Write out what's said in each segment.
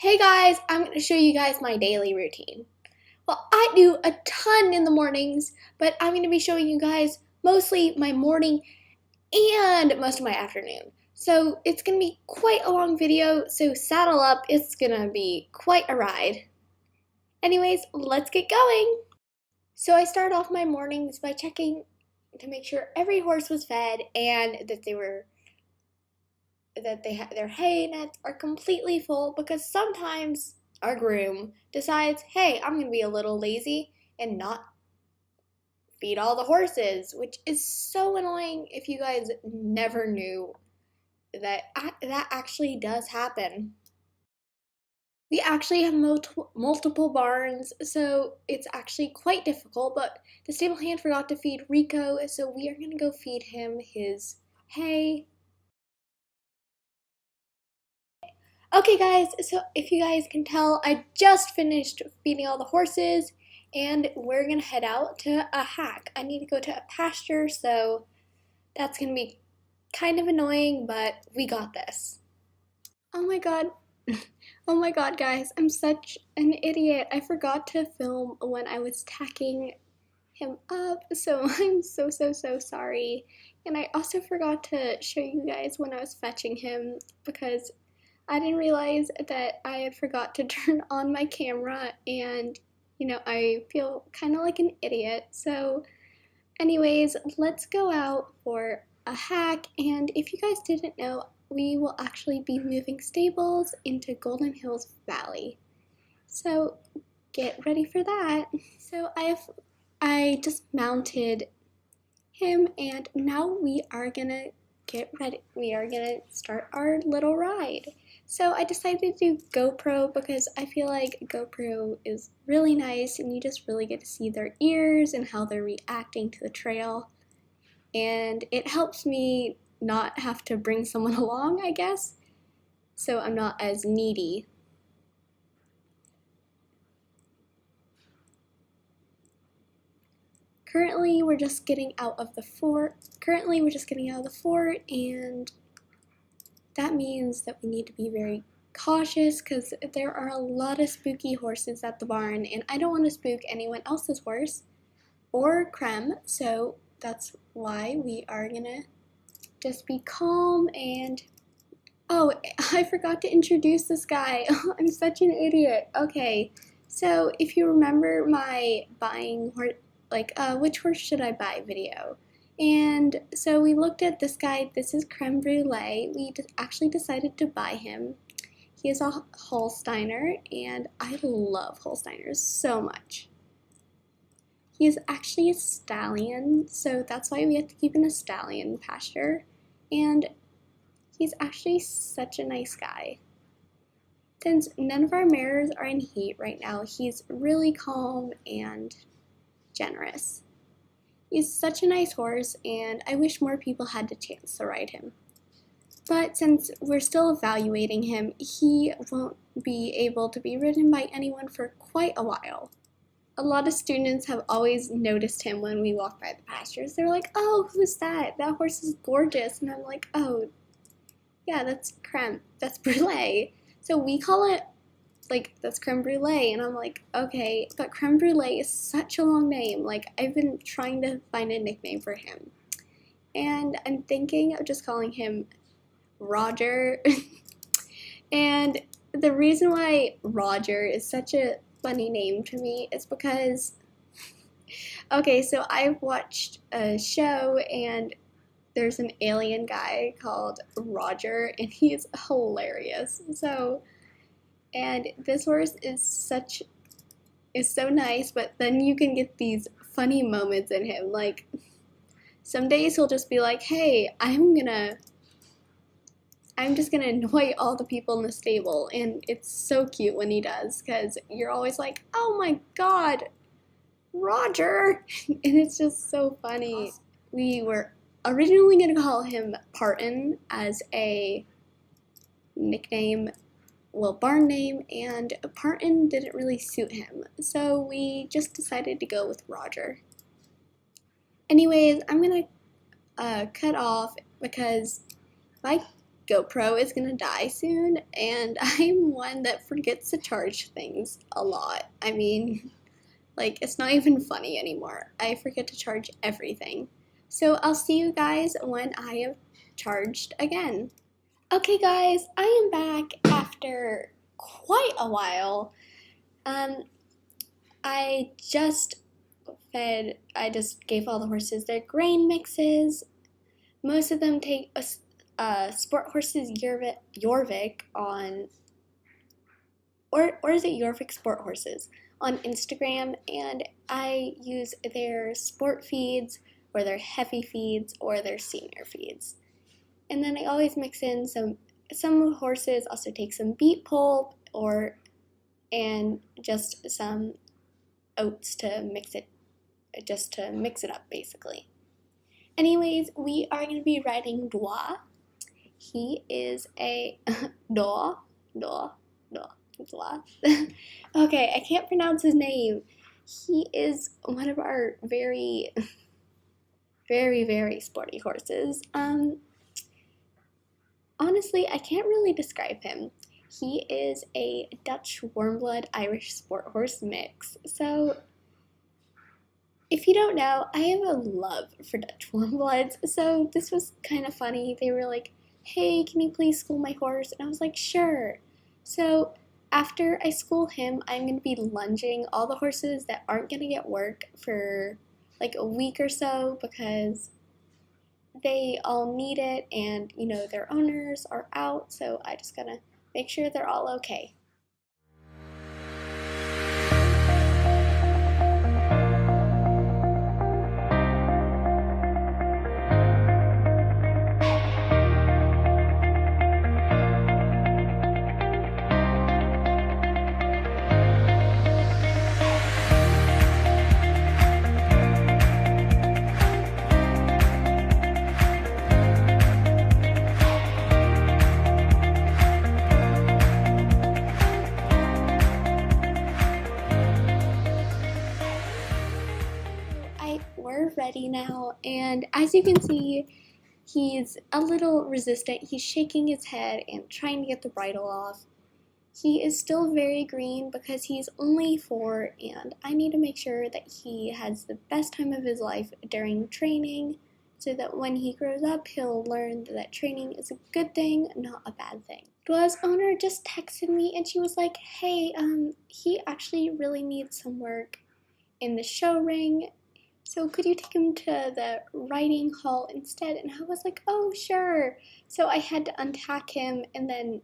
Hey guys, I'm going to show you guys my daily routine. Well, I do a ton in the mornings, but I'm going to be showing you guys mostly my morning and most of my afternoon. So it's going to be quite a long video, so saddle up, it's going to be quite a ride. Anyways, let's get going. So I start off my mornings by checking to make sure every horse was fed and that their hay nets are completely full, because sometimes our groom decides, hey, I'm going to be a little lazy and not feed all the horses, which is so annoying. If you guys never knew that that actually does happen. We actually have multiple barns, so it's actually quite difficult, but the stable hand forgot to feed Rico, so we are going to go feed him his hay. Okay guys, so if you guys can tell, I just finished feeding all the horses and we're gonna head out to a hack. I need to go to a pasture, so that's gonna be kind of annoying, but we got this. Oh my god. Oh my god, guys, I'm such an idiot. I forgot to film when I was tacking him up, so I'm so sorry. And I also forgot to show you guys when I was fetching him, because I didn't realize that I had forgot to turn on my camera, and I feel kind of like an idiot. So anyways, let's go out for a hack, and if you guys didn't know, we will actually be moving stables into Golden Hills Valley. So get ready for that. So I just mounted him, and now we are gonna get ready. We are gonna start our little ride. So I decided to do GoPro because I feel like GoPro is really nice and you just really get to see their ears and how they're reacting to the trail. And it helps me not have to bring someone along, I guess, so I'm not as needy. Currently, we're just getting out of the fort, and that means that we need to be very cautious because there are a lot of spooky horses at the barn, and I don't want to spook anyone else's horse or Creme, so that's why we are gonna just be calm. And oh, I forgot to introduce this guy. I'm such an idiot. Okay, so if you remember my buying horse, which horse should I buy video, and so we looked at this guy. This is Creme Brulee. We actually decided to buy him. He is a Holsteiner, and I love Holsteiners so much. He is actually a stallion, so that's why we have to keep in a stallion pasture, and he's actually such a nice guy. Since none of our mares are in heat right now, he's really calm and generous. He's such a nice horse, and I wish more people had the chance to ride him. But since we're still evaluating him, he won't be able to be ridden by anyone for quite a while. A lot of students have always noticed him when we walk by the pastures. They're like, oh, who's that? That horse is gorgeous. And I'm like, oh, yeah, that's Creme. That's Brulee. So we call it, that's Creme Brulee. And I'm like, okay, but Creme Brulee is such a long name. I've been trying to find a nickname for him. And I'm thinking of just calling him Roger. And the reason why Roger is such a funny name to me is because, okay, so I've watched a show and there's an alien guy called Roger, and he is hilarious. So, and this horse is so nice, but then you can get these funny moments in him. Some days he'll just be like, hey, I'm just gonna annoy all the people in the stable, and it's so cute when he does, because you're always like, oh my god, Roger, and it's just so funny. We were originally gonna call him Parton as a nickname, barn name, and Parton didn't really suit him, so we just decided to go with Roger. Anyways, I'm gonna cut off because if I GoPro is gonna die soon, and I'm one that forgets to charge things a lot. I mean, like, it's not even funny anymore. I forget to charge everything. So I'll see you guys when I have charged again. Okay guys, I am back after quite a while. I just gave all the horses their grain mixes. Most of them take a Sport Horses Jorvik on, or is it Jorvik Sport Horses on Instagram, and I use their sport feeds or their heavy feeds or their senior feeds. And then I always mix in some horses also take some beet pulp and just some oats to mix it up basically. Anyways, we are going to be riding Doa. He is a Doa. Okay, I can't pronounce his name. He is one of our very, very, very sporty horses. Honestly, I can't really describe him. He is a Dutch warmblood Irish sport horse mix. So, if you don't know, I have a love for Dutch warmbloods. So this was kind of funny. They were like, "Hey, can you please school my horse?" And I was like, "Sure." So after I school him, I'm going to be lunging all the horses that aren't going to get work for like a week or so because they all need it, and you know, their owners are out, so I just gotta make sure they're all okay. We're ready now, and as you can see, he's a little resistant. He's shaking his head and trying to get the bridle off. He is still very green because he's only 4, and I need to make sure that he has the best time of his life during training so that when he grows up, he'll learn that training is a good thing, not a bad thing. Dua's owner just texted me, and she was like, "Hey, he actually really needs some work in the show ring. So could you take him to the riding hall instead?" And I was like, "Oh, sure." So I had to untack him and then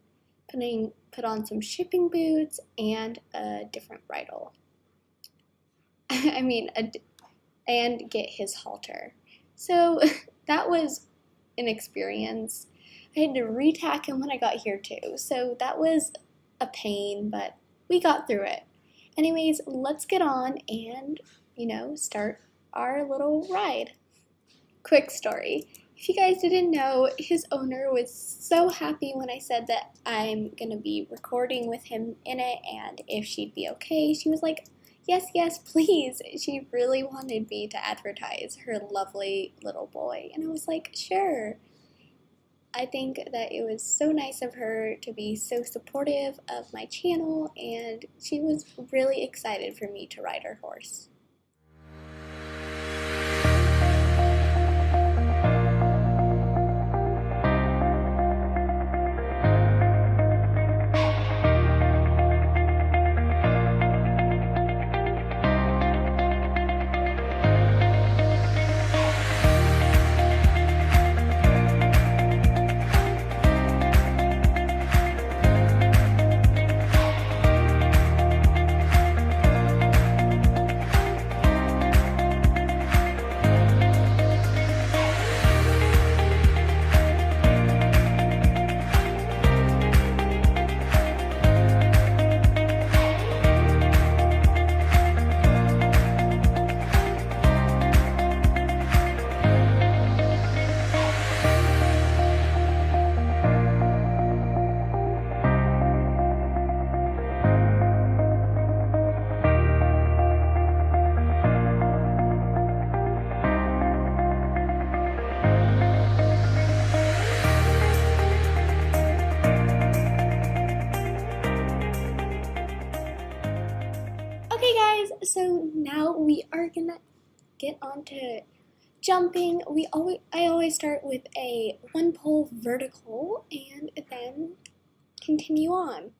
put on some shipping boots and a different bridle. And get his halter. So that was an experience. I had to retack him when I got here too. So that was a pain, but we got through it. Anyways, let's get on and, start our little ride. Quick story. If you guys didn't know, his owner was so happy when I said that I'm going to be recording with him in it and if she'd be okay. She was like, yes, please. She really wanted me to advertise her lovely little boy. And I was like, sure. I think that it was so nice of her to be so supportive of my channel, and she was really excited for me to ride her horse. Okay guys, so now we are gonna get on to jumping. I always start with a one pole vertical and then continue on.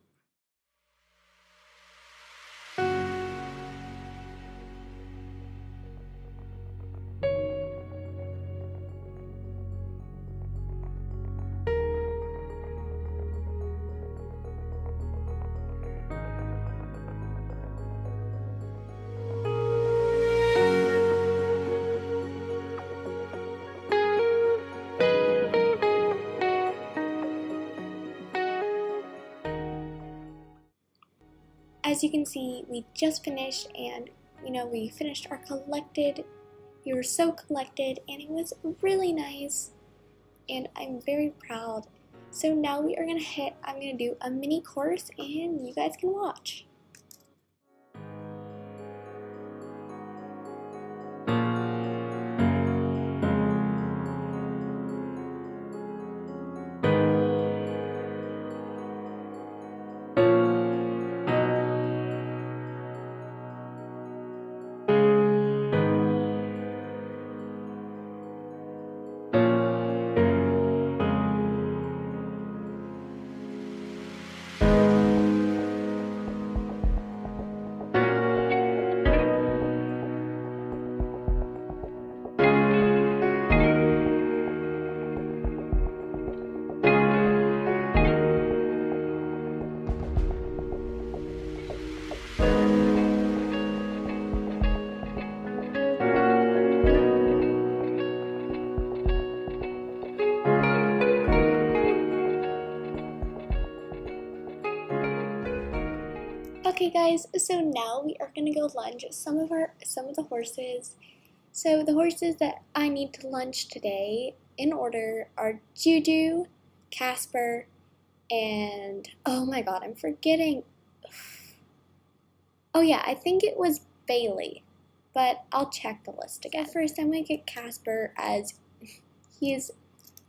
As you can see, we just finished and we finished our collected. We were so collected and it was really nice and I'm very proud. So now I'm gonna do a mini course and you guys can watch. Okay guys, so now we are gonna go lunge some of the horses. So the horses that I need to lunge today in order are Juju, Casper, and oh my god, I'm forgetting. Oh yeah, I think it was Bailey, but I'll check the list again. First, I'm gonna get Casper as he is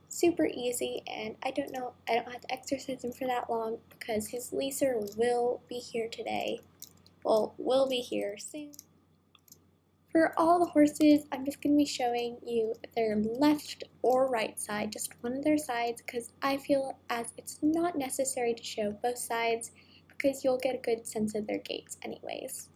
super easy and I don't have to exercise him for that long because his leaser will be here today. Well, will be here soon. For all the horses, I'm just going to be showing you their left or right side, just one of their sides, because I feel as it's not necessary to show both sides because you'll get a good sense of their gaits anyways.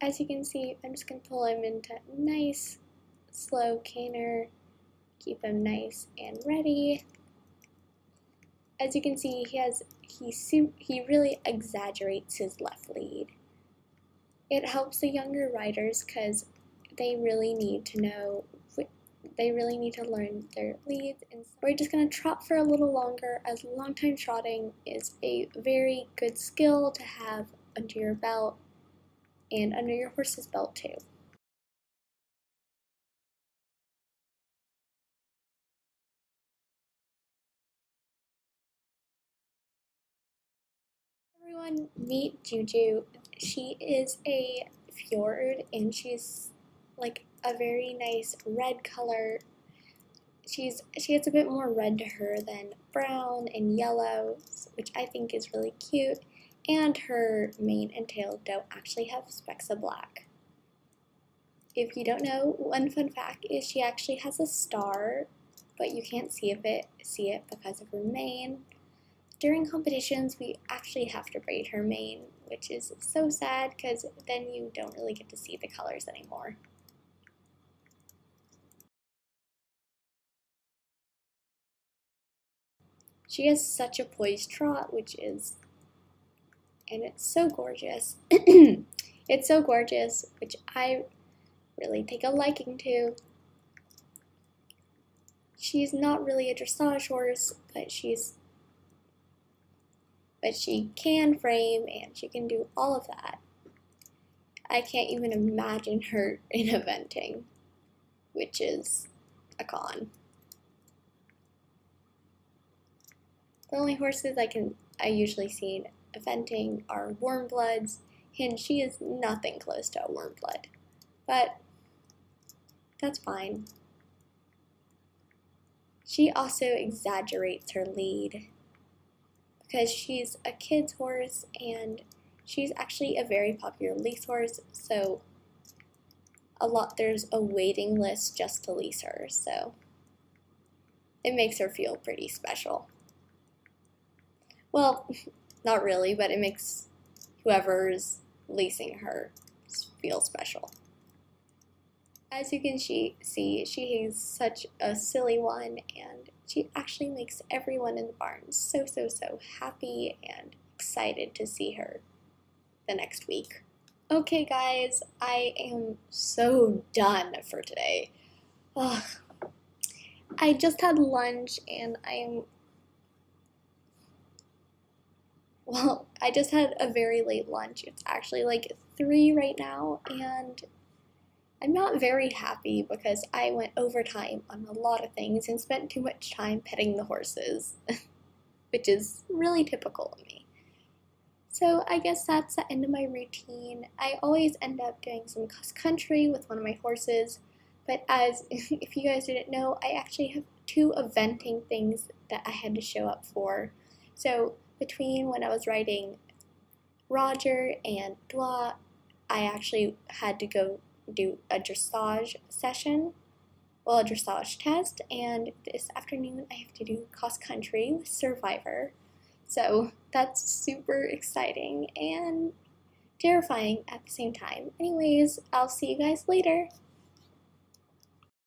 As you can see, I'm just going to pull him into nice, slow canter, keep him nice and ready. As you can see, he really exaggerates his left lead. It helps the younger riders because they really need to learn their leads. And so we're just going to trot for a little longer, as long time trotting is a very good skill to have under your belt and under your horse's belt too. Everyone, meet Juju. She is a fjord and she's like a very nice red color. She has a bit more red to her than brown and yellow, which I think is really cute. And her mane and tail don't actually have specks of black. If you don't know, one fun fact is she actually has a star, but you can't see it because of her mane. During competitions, we actually have to braid her mane, which is so sad because then you don't really get to see the colors anymore. She has such a poised trot, and it's so gorgeous. It's so gorgeous, which I really take a liking to. she's not really a dressage horse, but she can frame and she can do all of that. I can't even imagine her in eventing, which is a con. The only horses I usually see in eventing are warm bloods, and she is nothing close to a warm blood. But that's fine. She also exaggerates her lead because she's a kid's horse and she's actually a very popular lease horse, so there's a waiting list just to lease her, so it makes her feel pretty special. Well, not really, but it makes whoever's leasing her feel special. As you can see, she is such a silly one, and she actually makes everyone in the barn so happy and excited to see her the next week. Okay guys, I am so done for today. Ugh. I just had lunch and I just had a very late lunch. It's actually like 3 right now, and I'm not very happy because I went overtime on a lot of things and spent too much time petting the horses, which is really typical of me. So I guess that's the end of my routine. I always end up doing some cross country with one of my horses, but if you guys didn't know, I actually have 2 eventing things that I had to show up for. So between when I was riding Roger and Blah, I actually had to go do a dressage session, a dressage test, and this afternoon I have to do cross country with Survivor. So that's super exciting and terrifying at the same time. Anyways, I'll see you guys later.